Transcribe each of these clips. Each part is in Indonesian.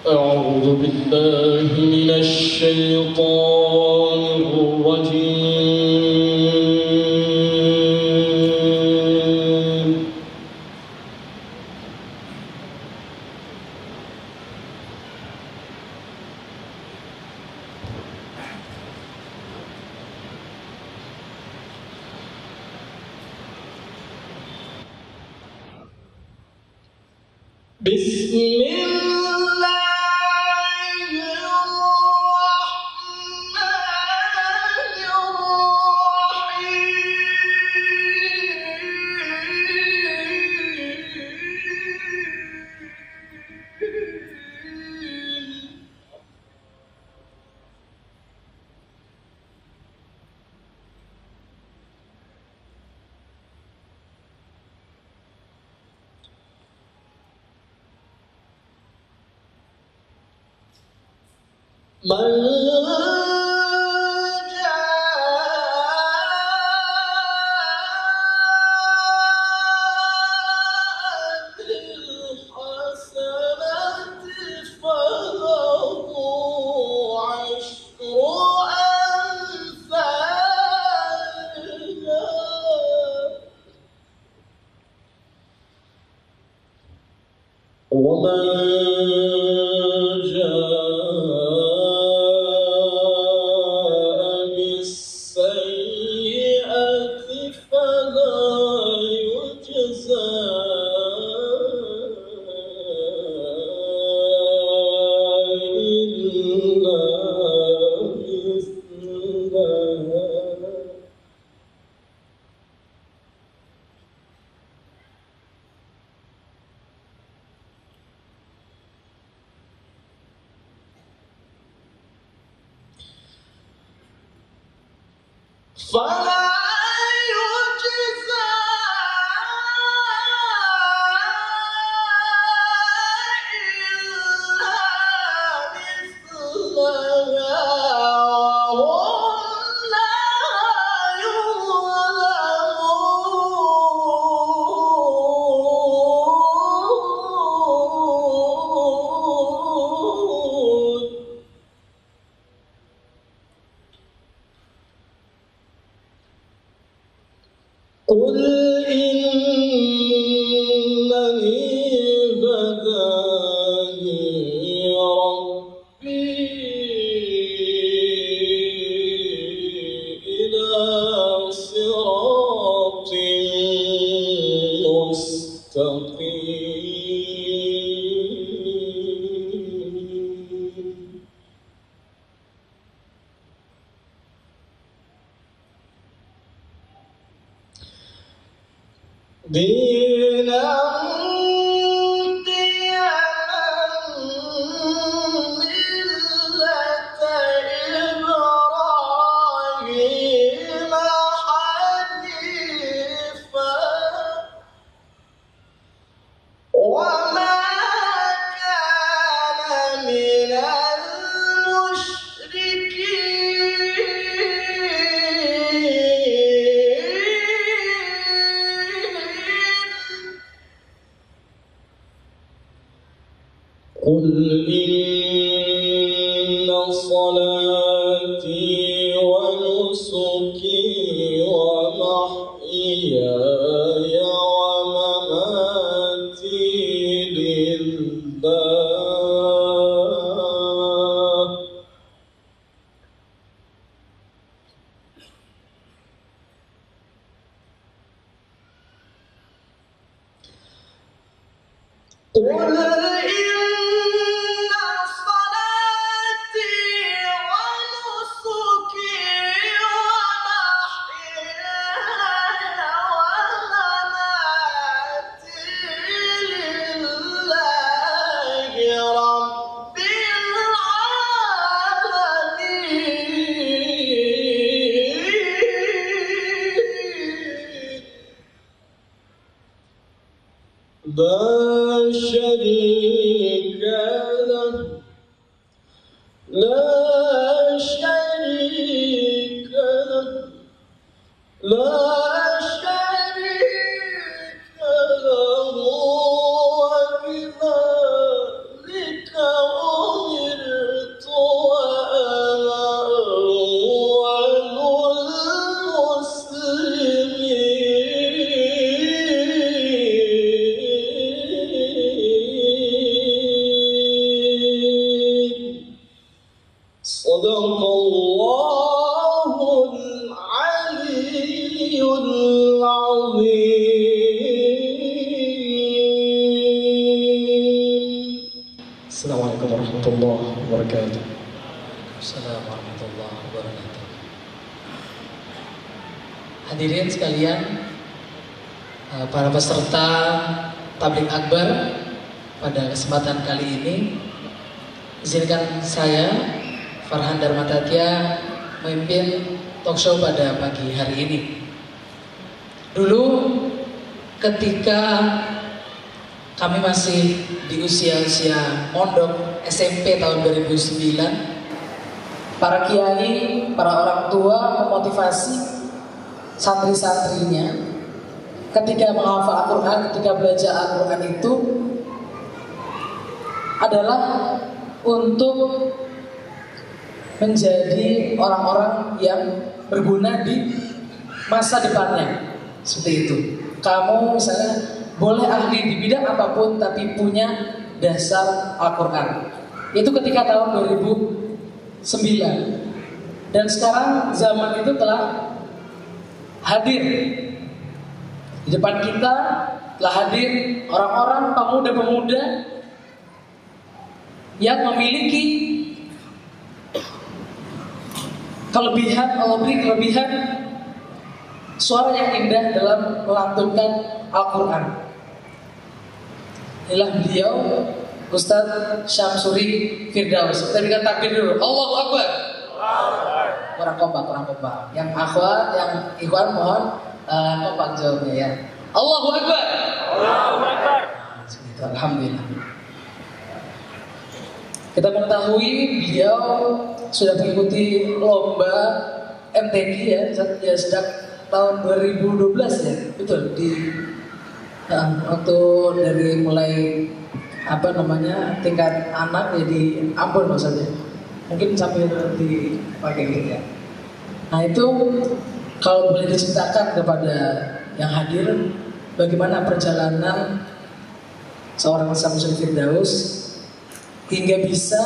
أعوذ بالله من الشيطان الرجيم. بسم الله من ومن جاء بالسيئة فلا يجزى إلا مثلها فلا يجزى إلا مثلها وهم لا يظلمون. قل إنني هداني ربي إلى صراط مستقيم دينا ملة إبراهيم حنيفا وما كان من قل إن صلاتي ونسكي ومحياي ومماتي لله قل لا شريك له لا شريك له لا شريك له وبذلك Sadaqallahul Aliyyul Azim. Assalamualaikum warahmatullahi wabarakatuh. Assalamualaikum warahmatullahi wabarakatuh. Hadirin sekalian, para peserta tabligh akbar pada kesempatan kali ini, izinkan saya Farhan Darmatatya memimpin talk show pada pagi hari ini. Dulu ketika kami masih di usia-usia mondok SMP tahun 2009, para kiai, para orang tua memotivasi santri-santrinya ketika menghafal Al-Quran, ketika belajar Al-Quran itu adalah untuk menjadi orang-orang yang berguna di masa depannya. Seperti itu. Kamu misalnya boleh ahli di bidang apapun tapi punya dasar Al-Quran. Itu ketika tahun 2009. Dan sekarang zaman itu telah hadir. Di depan kita telah hadir orang-orang pemuda-pemuda yang memiliki kelebihan suara yang indah dalam melantunkan Al-Quran. Inilah beliau, Ustadz Syamsuri Firdaus. Kita berikan takbir dulu. Allahu Akbar. Kurang kompak. Yang akhwat, yang ikhwan mohon kompak jawabnya ya. Allahu Akbar. Alhamdulillah. Kita mengetahui beliau sudah mengikuti lomba MTQ ya sejak tahun 2012 ya, betul waktu dari mulai tingkat anak jadi Ambon maksudnya, mungkin sampai dipakai gitu ya. Nah itu kalau boleh diceritakan kepada yang hadir bagaimana perjalanan seorang Syamsuri Firdaus hingga bisa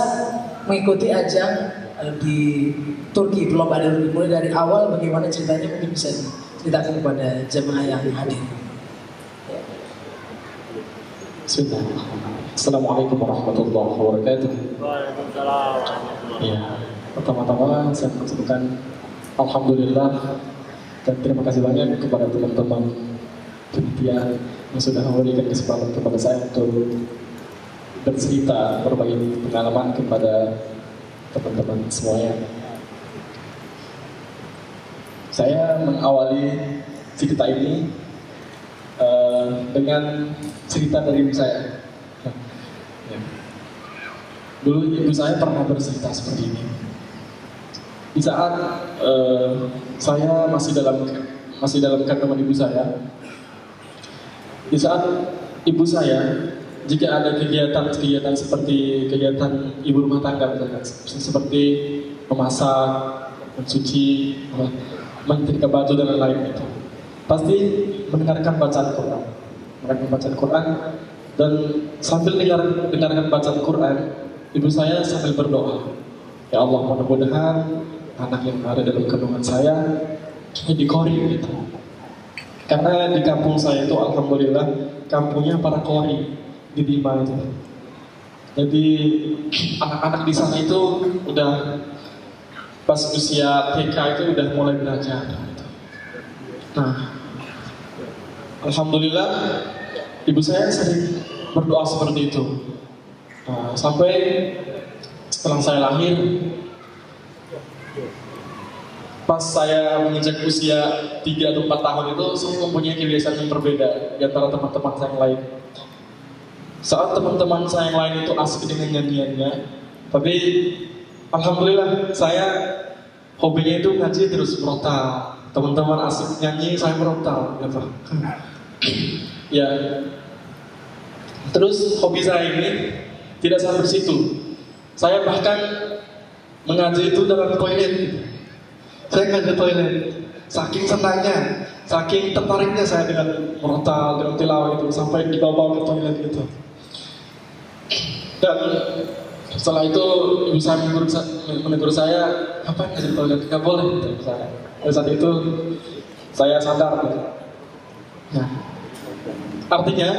mengikuti ajang di Turki, perlombaan mulai dari awal bagaimana ceritanya, mungkin bisa diceritakan kepada jemaah yang hadir. Bismillahirrahmanirrahim. Assalamualaikum warahmatullahi wabarakatuh. Waalaikumsalam. Ya, pertama-tama saya mengucapkan alhamdulillah dan terima kasih banyak kepada teman-teman panitia yang sudah memberikan kesempatan kepada saya untuk bercerita, berbagi pengalaman kepada teman-teman semuanya. Saya mengawali cerita ini dengan cerita dari ibu saya. Dulu ibu saya pernah bercerita seperti ini. Di saat saya masih dalam kandungan ibu saya, di saat ibu saya jika ada kegiatan seperti kegiatan ibu rumah tangga misalnya, seperti memasak, mencuci, menyetrika baju dan lain-lain itu, pasti mendengarkan bacaan Quran, dan sambil dengarkan bacaan Quran, ibu saya sambil berdoa, ya Allah, mudah-mudahan anak yang ada dalam kandungan saya dikori gitu. Karena di kampung saya itu alhamdulillah kampungnya para kori di Bima itu. Jadi anak-anak di sana itu udah pas usia TK itu udah mulai belajar gitu. Nah, alhamdulillah ibu saya sering berdoa seperti itu. Nah, sampai setelah saya lahir, pas saya menginjak usia 3 atau 4 tahun itu, saya mempunyai kebiasaan yang berbeda di antara teman-teman saya yang lain. Saat teman-teman saya yang lain itu asik dengan nyanyiannya, tapi alhamdulillah saya hobinya itu ngaji terus merotal. Teman-teman asik nyanyi, saya merotal gitu. Ya. Terus hobi saya ini tidak sampai situ. Saya bahkan mengaji itu dalam toilet. Saya ngaji toilet. Saking senangnya, saking tertariknya saya dengan merotal, dengan tilawah itu, sampai dibawa ke toilet gitu. Dan Setelah itu ibu saya menegur saya, apa yang jadi toilet? Gak boleh, gitu, saya. Pada saat itu saya sadar. Gitu. Nah, artinya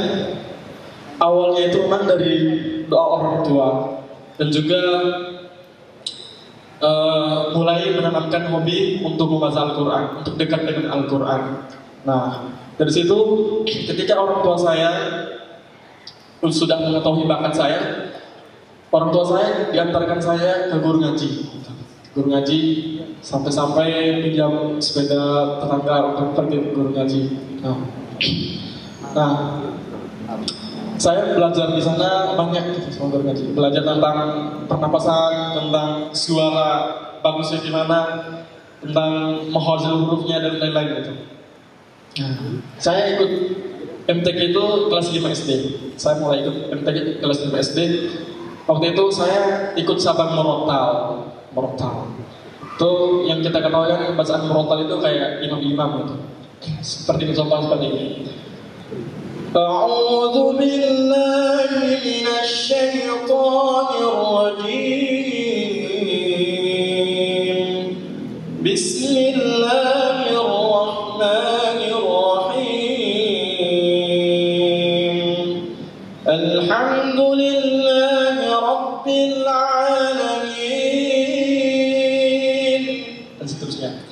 awalnya itu memang dari doa orang tua dan juga mulai menanamkan hobi untuk membaca Al-Quran, untuk dekat dengan Al-Quran. Nah, dari situ ketika orang tua saya sudah mengetahui bakat saya, orang tua saya diantarkan saya ke guru ngaji. Guru ngaji sampai-sampai pinjam sepeda tetangga untuk pergi ke guru ngaji. Nah, saya belajar di sana banyak gitu sama guru ngaji. Belajar tentang pernapasan, tentang suara bagusnya gimana, tentang mahazil hurufnya dan lain-lain gitu. Saya ikut MTQ itu kelas 5 SD. Saya mulai ikut MTQ kelas 5 SD. Waktu itu saya ikut sabang merotal. Itu yang kita ketahui kan bacaan merotal itu kayak imam-imam gitu. Seperti contoh seperti ini. A'udzu billahi minasy syaithanir rajim. Bismillahirrahmanirrahim. Alhamdulillahi rabbil alamin. Dan seterusnya.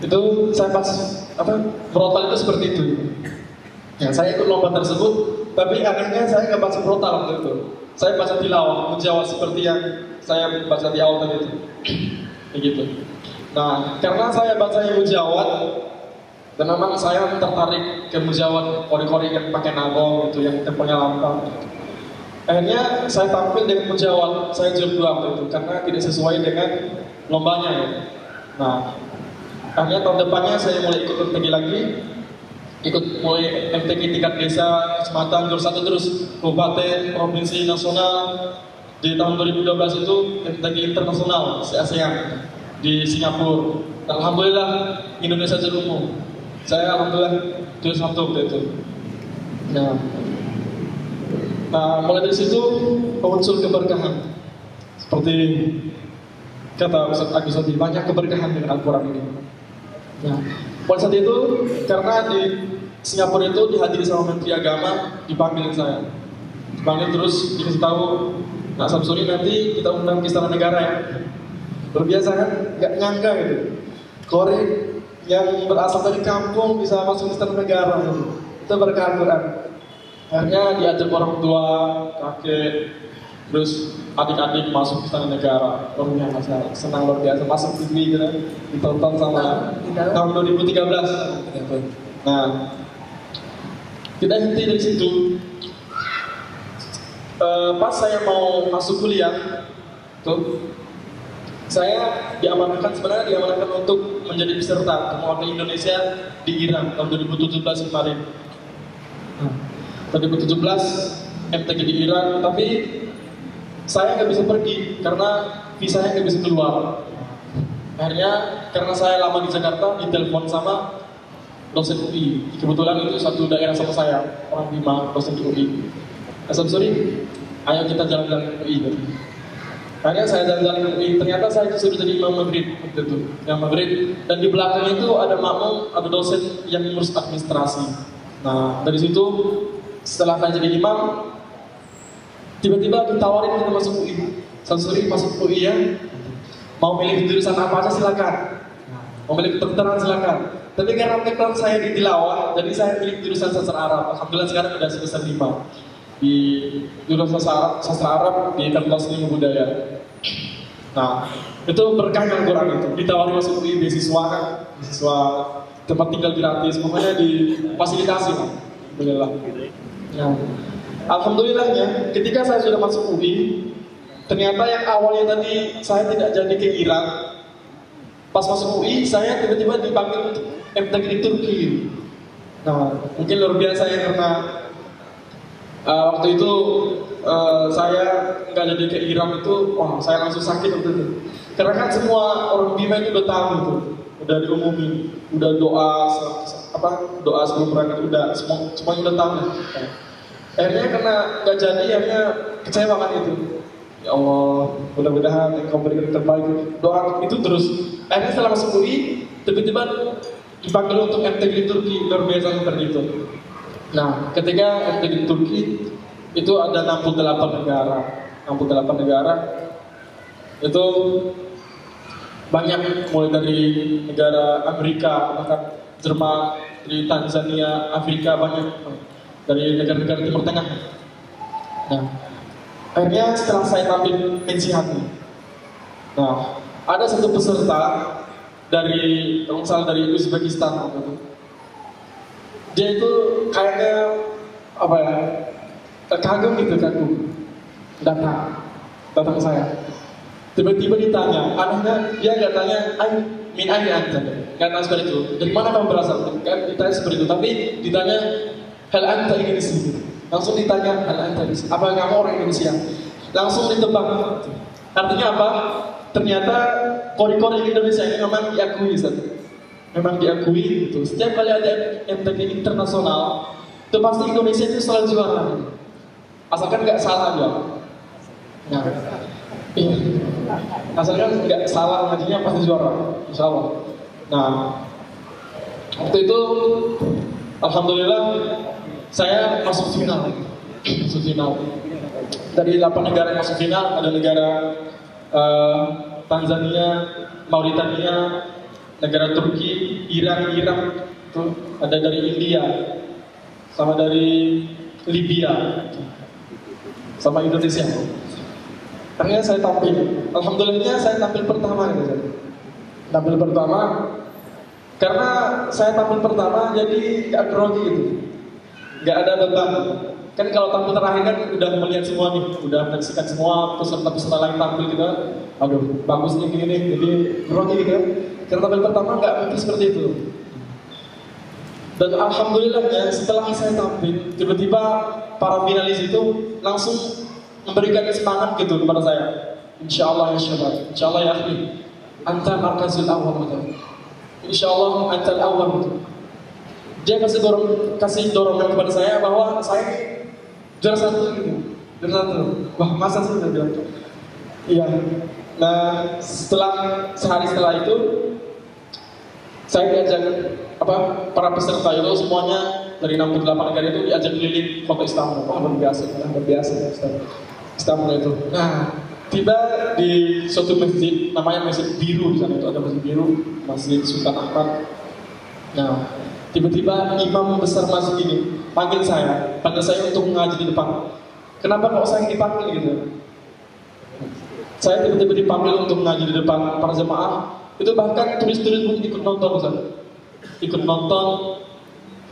Itu saya pas merotal itu seperti itu. Ya, saya ikut lomba tersebut, tapi akhirnya saya nggak baca merotal waktu itu. Saya baca tilawah, menjawab seperti yang saya baca di awal tadi itu. Begitu. Nah, karena saya baca yang mujawad, dan memang saya tertarik ke mujawad kori-kori yang pakai nagong gitu, yang temponya lama. Akhirnya saya tampil dengan mujawad, saya juara 2 waktu itu, karena tidak sesuai dengan lombanya ya. Nah, akhirnya tahun depannya saya mulai ikut MTQ lagi, mulai MTQ tingkat desa, kecamatan, juara 1 terus, kabupaten, provinsi, nasional. Di tahun 2012 itu MTQ internasional se-ASEAN di Singapura. Alhamdulillah Indonesia juara umum. Saya alhamdulillah juara 1 waktu itu. Nah, mulai dari situ muncul keberkahan. Seperti kata Ustaz Agus tadi, banyak keberkahan dengan Al-Quran ini. Nah, pada saat itu karena di Singapura itu dihadiri sama Menteri Agama, dipanggil saya. Dipanggil terus dikasih tahu, Nak Samsuri nanti kita undang ke Istana Negara ya. Berbiasa kan, nggak nyangka gitu. Kori yang berasal dari kampung bisa masuk Istana Negara gitu. Itu berkah Al-Quran. Akhirnya diajak orang tua, kakek, terus adik-adik masuk Istana Negara. Luar biasa, senang luar biasa, masuk TV gitu, ditonton sama tahun 2013. Nah, kita henti dari situ. Pas saya mau masuk kuliah, tuh saya diamanahkan untuk menjadi peserta mewakili Indonesia di Iran tahun 2017 kemarin. 2017 MTQ di Iran, tapi saya nggak bisa pergi karena visanya nggak bisa keluar. Akhirnya karena saya lama di Jakarta, ditelepon sama dosen UI. Kebetulan itu satu daerah sama saya, orang Bima, dosen di UI. Sorry, ayo kita jalan-jalan ke UI. Akhirnya saya jalan-jalan ke UI. Ternyata saya sudah jadi imam maghrib waktu itu, yang maghrib. Dan di belakang itu ada makmum, ada dosen yang ngurus administrasi. Nah, dari situ setelah saya jadi imam, tiba-tiba ditawarin kita masuk UI. Samsuri masuk UI ya, mau milih jurusan apa aja silakan. Mau milih kedokteran silakan. Tapi karena background saya di tilawah, jadi saya pilih jurusan sastra Arab. Alhamdulillah sekarang sudah semester 5 di jurusan sastra Arab di Fakultas Ilmu Budaya. Nah, itu berkah Al-Quran itu. Ditawari masuk UI, beasiswa tempat tinggal gratis, pokoknya difasilitasi. Alhamdulillah. Ya. Alhamdulillahnya, ketika saya sudah masuk UI, ternyata yang awalnya tadi saya tidak jadi ke Irak. Pas masuk UI, saya tiba-tiba dipanggil untuk MTQ di Turki. Nah, mungkin luar biasa ya karena waktu itu saya nggak jadi ke Irak itu, saya langsung sakit waktu itu. Karena kan semua orang Bima itu udah tahu itu, udah diumumin, udah doa sebelum berangkat udah semuanya udah tahu. Akhirnya karena nggak jadi, akhirnya kecewa kan itu. Ya Allah, mudah-mudahan Engkau berikan yang terbaik. Doa itu terus. Akhirnya setelah masuk UI, tiba-tiba dipanggil untuk MTQ Turki, luar biasa seperti itu. Nah, ketika MTQ Turki itu ada 68 negara. 68 negara itu banyak, mulai dari negara Amerika, bahkan Jerman, dari Tanzania, Afrika, banyak dari negara-negara Timur Tengah. Nah, akhirnya setelah saya tampil pensihat, nah ada satu peserta dari, kalau misalnya dari Uzbekistan, dia itu kayaknya apa ya, kagum gitu, datang ke saya. Tiba-tiba ditanya, anehnya dia nggak tanya, min aini anta, nggak tanya seperti itu. Dari mana kamu berasal? Kan ditanya seperti itu, tapi ditanya hal anta Indonesia. Langsung ditanya hal anta Indonesia. Apa kamu orang Indonesia? Langsung ditebak. Artinya apa? Ternyata kori-kori Indonesia ini memang diakui, memang diakui. Gitu. Setiap kali ada MTQ internasional, itu pasti Indonesia itu selalu juara. Asalkan nggak salah ya. Nah, iya. Asalkan nggak salah ngajinya pasti juara, insya Allah. Nah, waktu itu alhamdulillah saya masuk final. Dari 8 negara yang masuk final, ada negara Tanzania, Mauritania, negara Turki, Irak, itu ada dari India, sama dari Libya, sama Indonesia. Akhirnya saya tampil. Alhamdulillahnya saya tampil pertama gitu. Tampil pertama karena saya tampil pertama jadi gak grogi gitu. Gak ada beban. Kan kalau tampil terakhir kan udah melihat semua nih, udah menyaksikan semua peserta-peserta lain tampil gitu. Aduh, bagus nih gini, jadi grogi gitu. Karena tampil pertama gak mungkin seperti itu. Dan alhamdulillahnya setelah saya tampil, tiba-tiba para finalis itu langsung memberikan semangat gitu kepada saya. Insyaallah ya syabab, insyaallah ya akhi, anta markazul awal gitu. Insyaallah anta al-awwal gitu. Dia kasih dorongan kepada saya bahwa saya juara satu gitu. Juara satu. Wah, masa sih dia bilang. Iya. Nah, sehari setelah itu saya diajak para peserta itu semuanya dari 68 negara itu diajak keliling kota Istanbul. Wah, luar biasa Istanbul itu. Nah, tiba di suatu masjid namanya Masjid Biru, di sana itu ada Masjid Biru, Masjid Sultan Ahmad. Nah, tiba-tiba imam besar masjid ini panggil saya untuk mengaji di depan. Kenapa kok saya dipanggil gitu? Saya tiba-tiba dipanggil untuk mengaji di depan para jemaah. Itu bahkan turis-turis pun ikut nonton di sana. Ikut nonton.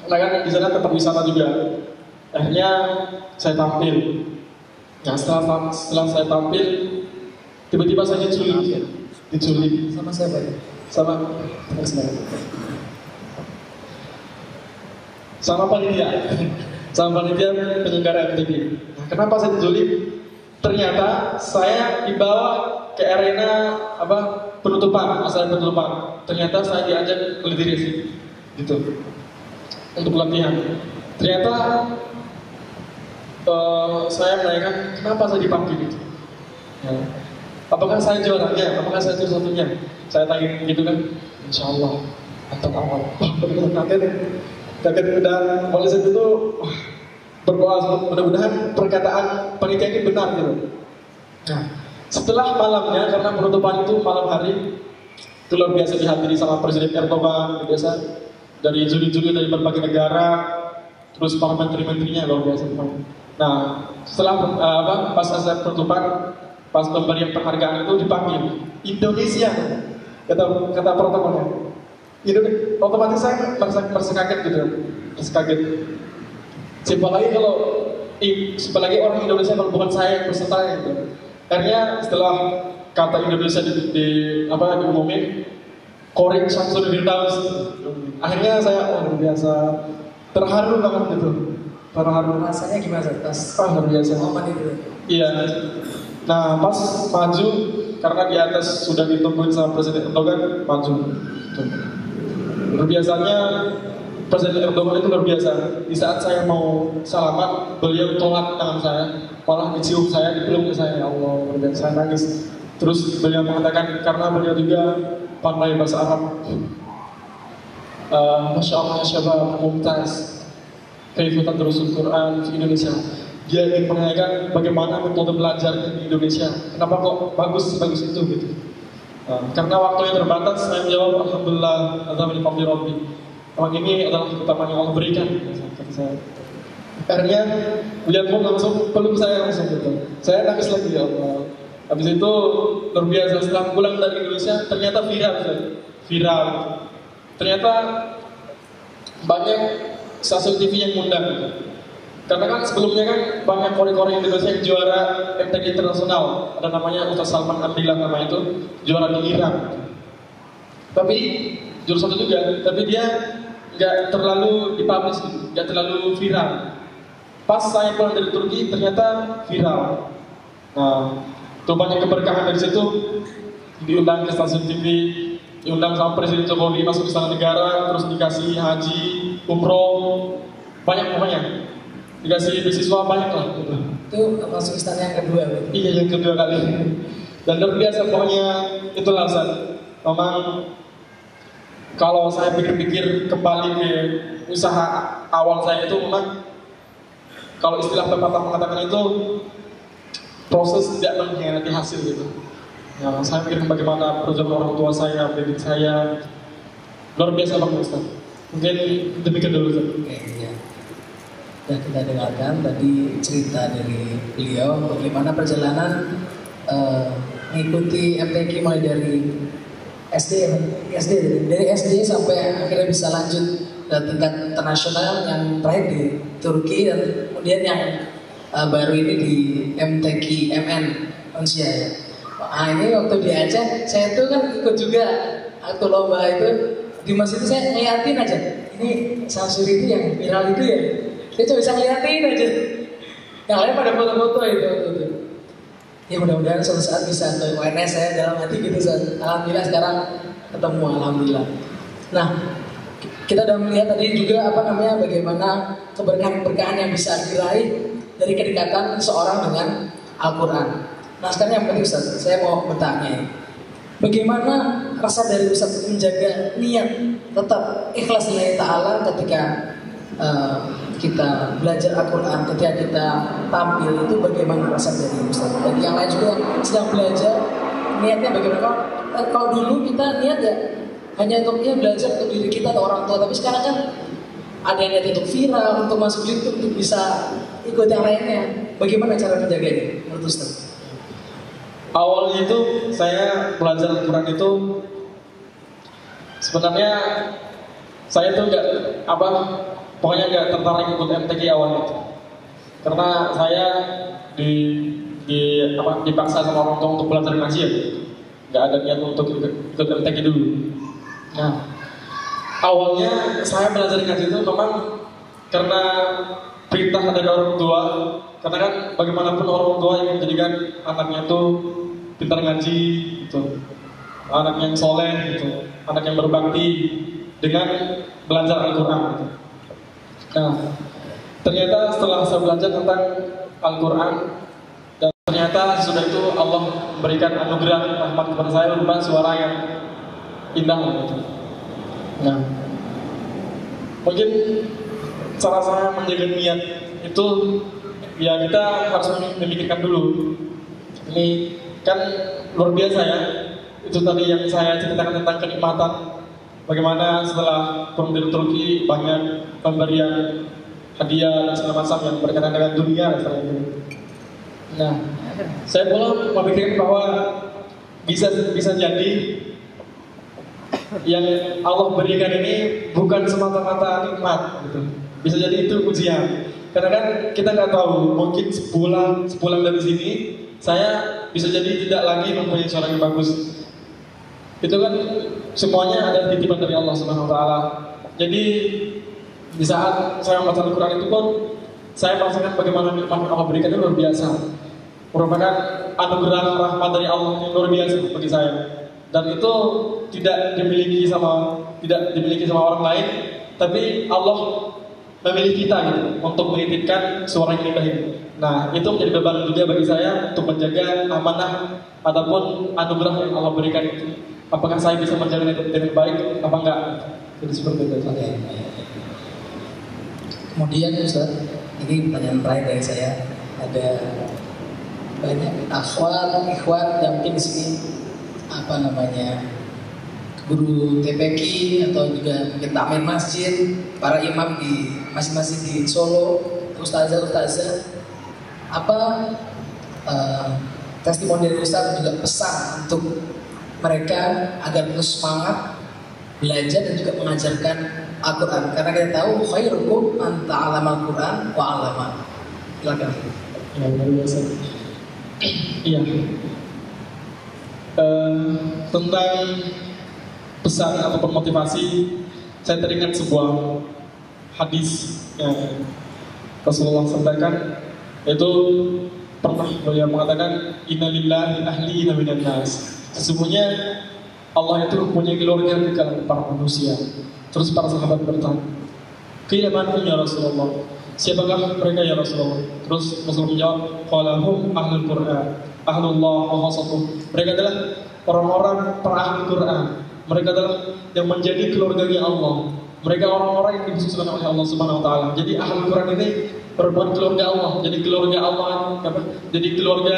Karena kan di sana tempat wisata juga. Akhirnya saya tampil. Nah, setelah saya tampil, tiba-tiba saya diculik. Sama siapa ya? Sama panitia penyelenggara MTQ. Nah, kenapa saya diculik? Ternyata saya dibawa ke arena penutupan. Ternyata saya diajak oleh diri gitu untuk latihan. Ternyata saya menanyakan kenapa saya dipanggil gitu. Ya. Apakah saya juaranya? Apakah saya juara satunya? Saya tanya gitu kan. Insyaallah atau awal. Kaget udah oleh sebab itu berdoa mudah-mudahan perkataan panitia ini benar gitu. Nah, setelah malamnya karena penutupan itu malam hari itu luar biasa dihadiri sama Presiden Erdogan, biasa dari juri-juri dari berbagai negara, terus para menteri-menterinya luar biasa. Nah, setelah pas selesai penutupan, pas pemberian penghargaan itu dipanggil Indonesia, kata protokolnya. Otomatis saya merasa kaget gitu, Siapa lagi orang Indonesia kalau bukan saya yang peserta gitu. Akhirnya setelah kata Indonesia diumumin, Korek Syamsuddin Firdaus. Akhirnya saya luar biasa terharu banget gitu. Rasanya gimana? Luar biasa. Momen itu. Iya. Nah, pas maju karena di atas sudah ditungguin sama Presiden Erdogan, maju. Biasanya Presiden Erdogan itu luar biasa. Di saat saya mau salaman, beliau tolak tangan saya, malah dicium saya, dipeluk ke saya. Ya Allah, luar biasa, saya nangis. Terus beliau mengatakan karena beliau juga pandai bahasa Arab. Masya Allah, syabab mumtaz. Kaifa tadrusul Quran di Indonesia. Dia ingin menanyakan bagaimana metode belajar di Indonesia. Kenapa kok bagus itu gitu. Karena waktu yang terbatas, saya menjawab alhamdulillah, azza min fadli rabbi. Orang ini adalah keutamaan yang Allah berikan, kata saya. Akhirnya beliau pun langsung peluk saya langsung gitu. Saya nangis lagi, ya Allah. Habis itu luar biasa, setelah pulang dari Indonesia ternyata viral. Ternyata banyak stasiun TV yang ngundang. Karena kan sebelumnya kan banyak kori-kori Indonesia yang juara MTQ internasional. Ada namanya Ustaz Salman Abdillah namanya itu, juara di Iran. Tapi juara satu juga, tapi dia nggak terlalu dipublish, nggak terlalu viral. Pas saya pulang dari Turki ternyata viral. Nah, tuh banyak keberkahan dari situ. Diundang ke stasiun TV, diundang sama Presiden Jokowi masuk istana negara, terus dikasih haji, umroh, banyak pokoknya. Dikasih beasiswa banyak lah. Gitu. Itu masuk istana yang kedua. Iya, yang kedua kali. Dan luar biasa pokoknya itulah Ustaz. Memang kalau saya pikir-pikir kembali ke usaha awal saya itu memang kalau istilah pepatah mengatakan itu proses tidak mengkhianati hasil gitu. Ya, saya pikir bagaimana perjuangan orang tua saya, pendidik saya luar biasa banget Ustaz. Mungkin demikian dulu Ustaz. Oke, ya. Dan kita dengarkan tadi cerita dari beliau bagaimana perjalanan mengikuti MTQ mulai dari dari SD sampai akhirnya bisa lanjut ke tingkat internasional yang terakhir di Turki dan kemudian yang baru ini di MTQ MN Malaysia ya. Nah ini waktu di Aceh saya tuh kan ikut juga waktu lomba itu di masjid itu saya ngeliatin aja ini Samsuri itu yang viral itu ya saya cuma bisa ngeliatin aja yang lain pada foto-foto itu. Ya mudah-mudahan suatu saat bisa ke UNS saya dalam hati gitu. Alhamdulillah sekarang ketemu, alhamdulillah. Nah, kita udah melihat tadi juga bagaimana keberkahan-keberkahan yang bisa diraih dari kedekatan seorang dengan Al-Quran. Nah sekarang yang penting Ustaz, saya mau bertanya, bagaimana rasa dari Ustaz menjaga niat tetap ikhlas lillahi ta'ala ketika kita belajar Al-Quran, ketika kita tampil itu bagaimana rasa dari Ustaz? Bagi yang lain juga yang sedang belajar, niatnya bagaimana? Kalau dulu kita niat ya hanya untuk belajar untuk diri kita atau orang tua, tapi sekarang kan ada yang niat untuk viral, untuk masuk YouTube, untuk bisa ikut yang lainnya. Bagaimana cara menjaga ini menurut Ustaz? Awalnya itu saya belajar Al-Quran itu sebenarnya saya tuh pokoknya nggak tertarik ikut MTQ awalnya itu, karena saya dipaksa sama orang tua untuk belajar ngaji ya, nggak ada niat untuk ikut MTQ dulu. Nah, awalnya saya belajar ngaji itu memang karena perintah dari orang tua, karena kan bagaimanapun orang tua yang menjadikan anaknya tuh pintar ngaji, gitu, anak yang soleh, gitu, anak yang berbakti dengan belajar Al-Quran. Gitu. Nah, ternyata setelah saya belajar tentang Al-Quran dan ternyata sudah itu Allah memberikan anugerah rahmat kepada saya berupa suara yang indah gitu. Nah, mungkin cara saya menjaga niat itu ya kita harus memikirkan dulu. Ini kan luar biasa ya. Itu tadi yang saya ceritakan tentang kenikmatan. Bagaimana setelah pulang dari Turki banyak pemberian hadiah dan segala macam yang berkaitan dengan dunia setelah itu. Nah, saya pula memikirkan bahwa bisa jadi yang Allah berikan ini bukan semata-mata nikmat, gitu. Bisa jadi itu ujian. Karena kan kita nggak tahu, mungkin sebulan dari sini saya bisa jadi tidak lagi mempunyai suara yang bagus. Itu kan semuanya ada titipan dari Allah Subhanahu wa taala. Jadi di saat saya membaca Al-Quran itu pun saya merasakan bagaimana nikmat yang Allah berikan itu luar biasa. Merupakan anugerah rahmat dari Allah yang luar biasa bagi saya. Dan itu tidak dimiliki sama orang lain tapi Allah memilih kita gitu untuk menitipkan suara yang indah ini. Nah, itu menjadi beban juga bagi saya untuk menjaga amanah ataupun anugerah yang Allah berikan itu. Apakah saya bisa menjaga itu dengan baik, apa enggak? Jadi seperti itu. Oke. Kemudian Ustaz, ini pertanyaan terakhir dari saya. Ada banyak akhwat, ikhwan yang mungkin di sini apa namanya guru TPQ atau juga mungkin takmir masjid, para imam di masing-masing di Solo, ustazah, apa testimoni dari Ustaz juga pesan untuk mereka agar terus semangat belajar dan juga mengajarkan Al-Quran, karena kita tahu khairukum man ta'allama Al-Quran wa 'allama. Silakan. Ya, luar biasa. Iya. Tentang pesan atau motivasi, saya teringat sebuah hadis yang Rasulullah sampaikan, yaitu pernah beliau mengatakan innalillahi ahliina minan nas. Sesungguhnya Allah itu punya keluarga di kalangan para manusia. Terus para sahabat bertanya, "Qila man hum ya Rasulullah?" Siapakah mereka ya Rasulullah? Terus Rasulullah menjawab, "Qala hum ahlul Qur'an, ahlullah wa khasatuh." Mereka adalah orang-orang para ahli Quran. Mereka adalah yang menjadi keluarganya Allah. Mereka orang-orang yang dikhususkan oleh Allah Subhanahu wa taala. Jadi ahli Quran ini merupakan keluarga Allah. Jadi keluarga Allah apa? Jadi keluarga,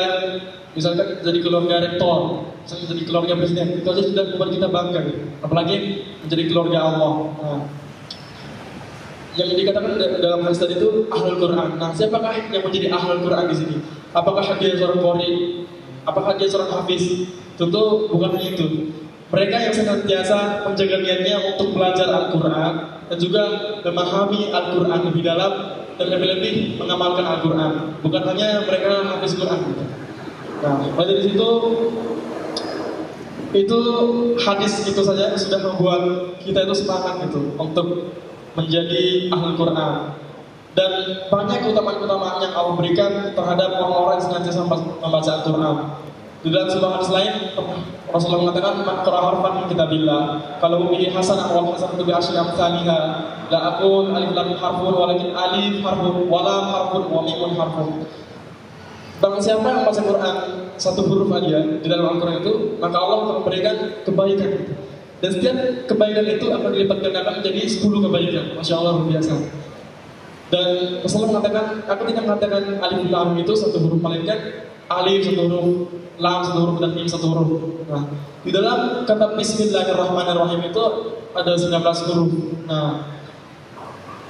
misalkan jadi keluarga rektor, misalkan jadi keluarga presiden. Itu aja sudah membuat kita bangga. Apalagi menjadi keluarga Allah. Nah, yang dikatakan dalam hadis tadi itu ahlul Quran. Nah, siapakah yang menjadi ahlul Quran di sini? Apakah dia seorang qori? Apakah dia seorang hafiz? Tentu bukan hanya itu. Mereka yang senantiasa menjaga niatnya untuk belajar Al-Quran dan juga memahami Al-Quran lebih dalam dan lebih-lebih mengamalkan Al-Quran. Bukan hanya mereka hafiz Quran. Nah, dari situ itu hadis itu saja sudah membuat kita itu semangat gitu untuk menjadi ahli Quran. Dan banyak keutamaan-keutamaan yang Allah berikan terhadap orang-orang yang senantiasa membaca Al-Quran. Di dalam sebuah hadis lain, Rasulullah mengatakan, "Man qara'a harfan min kitabillah, kalau bihi hasanah wal hasanatu bi asyri amsalha, la aqul alif lam harfun walakin alif harfun wa lam harfun wa mim harfun." Barang siapa yang membaca Quran satu huruf aja di dalam Al-Quran itu, maka Allah akan memberikan kebaikan itu. Dan setiap kebaikan itu akan dilipat gandakan menjadi 10 kebaikan. Masya Allah, luar biasa. Dan Rasulullah mengatakan, aku tidak mengatakan alif lam itu satu huruf, melainkan alif satu huruf, lam satu huruf, dan mim satu huruf. Nah, di dalam kata Bismillahirrahmanirrahim itu ada 19 huruf. Nah,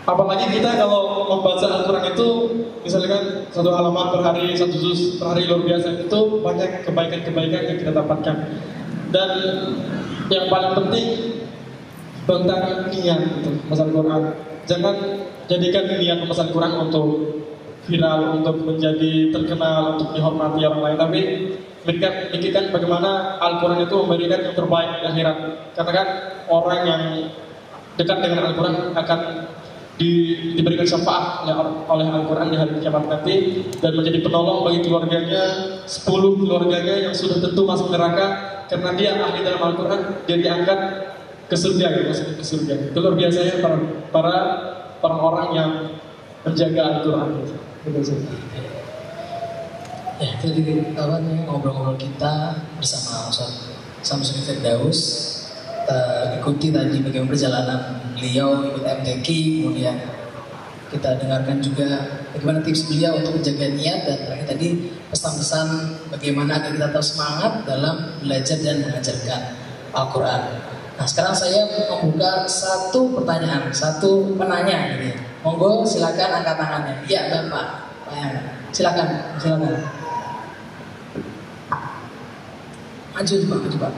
apalagi kita kalau membaca Al-Quran itu, misalkan satu halaman per hari, satu juz per hari, luar biasa. Itu banyak kebaikan-kebaikan yang kita dapatkan. Dan yang paling penting tentang niat itu, membaca Al-Quran. Jangan jadikan niat membaca Al-Quran untuk viral, untuk menjadi terkenal, untuk dihormati orang lain. Tapi pikirkan bagaimana Al-Quran itu memberikan yang terbaik di akhirat. Karena kan orang yang dekat dengan Al-Quran akan diberikan syafaat oleh Al-Quran di hari kiamat nanti, dan menjadi penolong bagi keluarganya, 10 keluarganya yang sudah tentu masuk neraka karena dia ahli dalam Al-Quran, dia diangkat ke surga, masuk ke surga. Itu luar biasa ya para orang yang menjaga Al-Quran. Ya, jadi ngobrol-ngobrol kita bersama Ustaz Samsudin Firdaus. Kita ikuti tadi bagaimana perjalanan beliau ikut MTQ, kemudian kita dengarkan juga bagaimana tips beliau untuk menjaga niat, dan terakhir tadi pesan-pesan bagaimana agar kita tetap semangat dalam belajar dan mengajarkan Al-Quran. Nah, sekarang saya membuka satu pertanyaan, satu penanya gitu. Monggo silakan angkat tangannya. Iya, Bapak. Silakan. Maju Pak.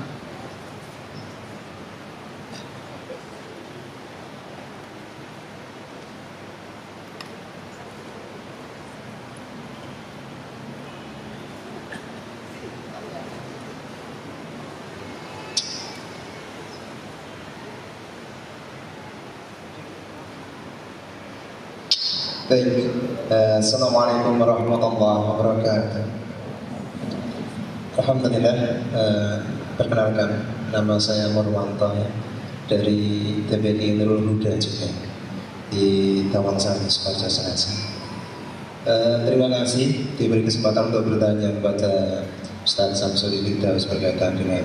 Baik, Assalamualaikum warahmatullahi wabarakatuh. Alhamdulillah, perkenalkan nama saya Murwanto ya. dari TPI Nurul Huda juga di Tawangsari, Sukoharjo Selatan. Terima kasih diberi kesempatan untuk bertanya kepada Ustaz Samsul Firdaus berkaitan dengan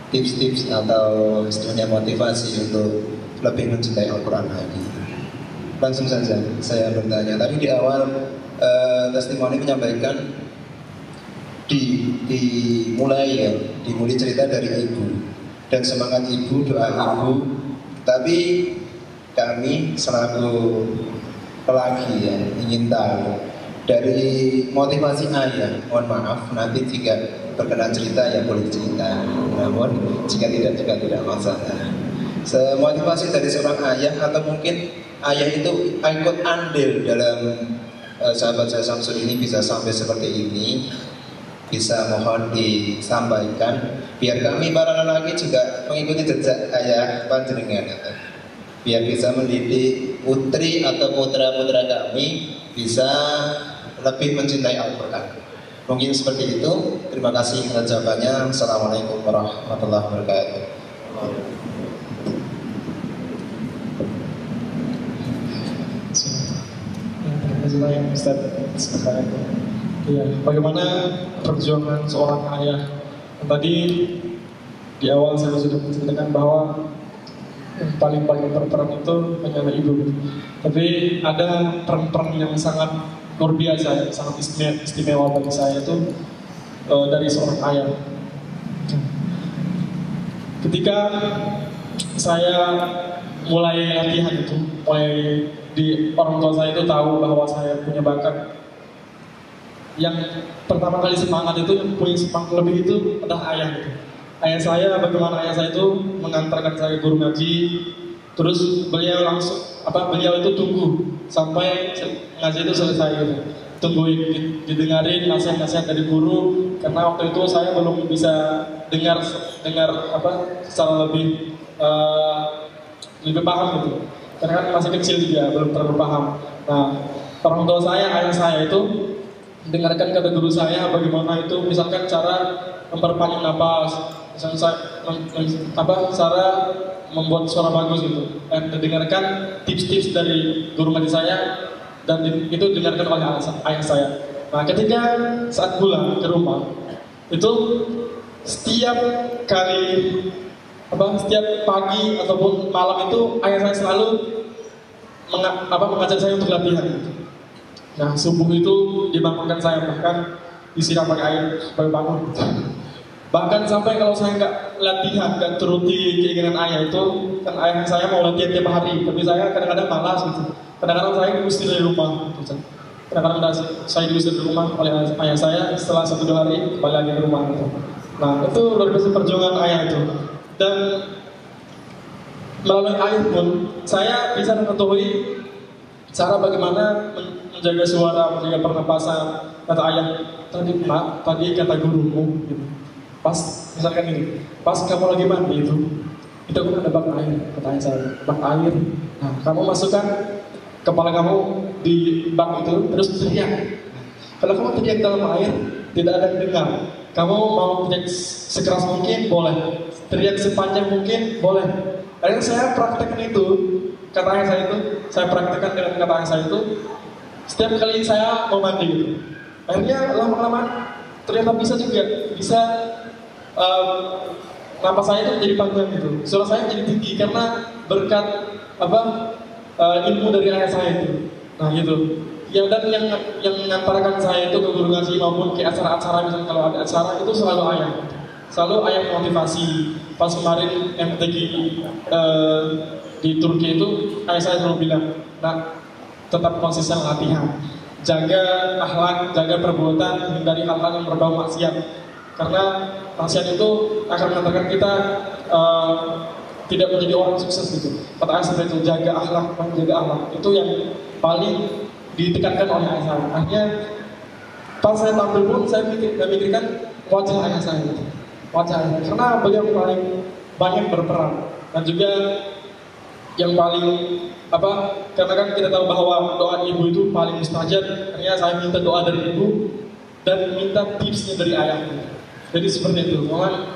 tips-tips atau istilahnya motivasi untuk lebih mencintai Al-Quran lagi. Langsung saja saya bertanya. Tadi di awal testimoni menyampaikan dimulai cerita dari ibu dan semangat ibu, doa ibu. Tapi kami selaku lelaki ya ingin tahu dari motivasi ayah. Mohon maaf nanti jika berkenan cerita ya boleh cerita, namun jika tidak juga tidak masalah. Motivasi dari seorang ayah atau mungkin ayah itu ikut andil dalam sahabat saya Samsul ini bisa sampai seperti ini, bisa mohon disampaikan biar kami para lelaki juga mengikuti jejak ayah panjenengan, biar bisa mendidik putri atau putra-putra kami bisa lebih mencintai Al-Quran. Mungkin seperti itu. Terima kasih atas jawabannya. Assalamualaikum warahmatullahi wabarakatuh. Terima kasih banyak Ustaz. Ya, bagaimana perjuangan seorang ayah? Tadi di awal saya sudah menceritakan bahwa yang paling berperan itu hanyalah ibu. Tapi ada peran-peran yang sangat luar biasa, sangat istimewa bagi saya itu dari seorang ayah. Ketika saya mulai latihan itu, mulai di orang tua saya itu tahu bahwa saya punya bakat. Yang pertama kali semangat itu, yang punya semangat lebih itu adalah ayah gitu. Ayah saya, bagaimana ayah saya itu mengantarkan saya ke guru ngaji, terus beliau itu tunggu sampai ngaji itu selesai gitu. Tungguin didengarin nasihat-nasihat dari guru, karena waktu itu saya belum bisa dengar secara lebih paham gitu. Karena kan masih kecil juga, belum terlalu paham. Nah, orang tua saya, ayah saya itu dengarkan kata guru saya bagaimana itu, misalkan cara memperpanjang napas, misalkan cara membuat suara bagus gitu. Dan dengarkan tips-tips dari guru ngaji saya, dan itu dengarkan oleh ayah saya. Nah, ketika saat pulang ke rumah itu setiap pagi ataupun malam itu ayah saya selalu mengajak saya untuk latihan. Nah, subuh itu dibangunkan saya, bahkan disiram pakai air supaya bangun. Bahkan sampai kalau saya nggak latihan, nggak turuti keinginan ayah itu, kan ayah saya mau latihan tiap hari, tapi saya kadang-kadang malas gitu. Kadang-kadang saya diusir dari rumah. Gitu. Kadang-kadang saya diusir dari rumah oleh ayah saya, setelah 1-2 hari kembali lagi ke rumah. Gitu. Nah, itu luar biasa perjuangan ayah itu. Dan melalui ayah pun saya bisa mengetahui cara bagaimana menjaga suara, menjaga pernapasan. Kata ayah, tadi kata gurumu gitu. Pas misalkan ini, pas kamu lagi mandi itu kan ada bak air, kata ayah saya, bak air. Nah, kamu masukkan kepala kamu di bak itu, terus teriak. Kalau kamu teriak dalam air, tidak ada yang dengar. Kamu mau teriak sekeras mungkin, boleh. Teriak sepanjang mungkin, boleh. Akhirnya saya praktekkan itu, kata ayah saya itu, saya praktekkan dengan kata ayah saya itu, setiap kali saya mau mandi gitu. Akhirnya lama-lama ternyata bisa juga, bisa napas saya itu jadi panjang gitu. Suara saya jadi tinggi karena berkat ilmu dari ayah saya itu. Nah gitu. Yang mengantarkan saya itu ke guru ngaji maupun ke acara-acara, misalnya kalau ada acara itu selalu ayah. Selalu ayah motivasi. Pas kemarin MTQ di Turki itu ayah saya selalu bilang, nah tetap konsisten latihan, jaga akhlak, jaga perbuatan, hindari hal-hal yang berbau maksiat. Karena maksiat itu akan mengantarkan kita tidak menjadi orang sukses gitu. Kata ayah seperti itu, jaga akhlak. Itu yang paling ditekankan oleh ayah saya. Akhirnya pas saya tampil pun saya mikirkan wajah ayah saya gitu. Wajah ayah, karena beliau paling banyak berperan. Dan juga yang paling karena kan kita tahu bahwa doa ibu itu paling mustajab. Akhirnya saya minta doa dari ibu dan minta tipsnya dari ayah. Jadi seperti itu. Mohon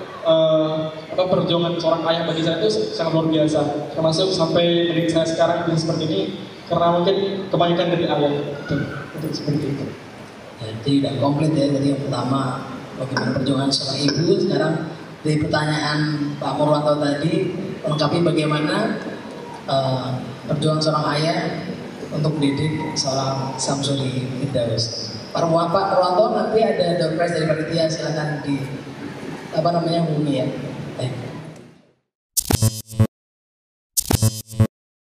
perjuangan seorang ayah bagi saya itu sangat luar biasa. Termasuk sampai mendidik saya sekarang bisa seperti ini karena mungkin kebaikan dari ayah. Untuk seperti itu. Jadi udah komplit ya. Jadi yang pertama bagaimana perjuangan seorang ibu. Sekarang dari pertanyaan Pak Murwanto tadi melengkapi bagaimana perjuangan seorang ayah untuk mendidik seorang Samsuri Firdaus. Pak Murwanto nanti ada door prize dari panitia, silakan di hubungi ya. Baik.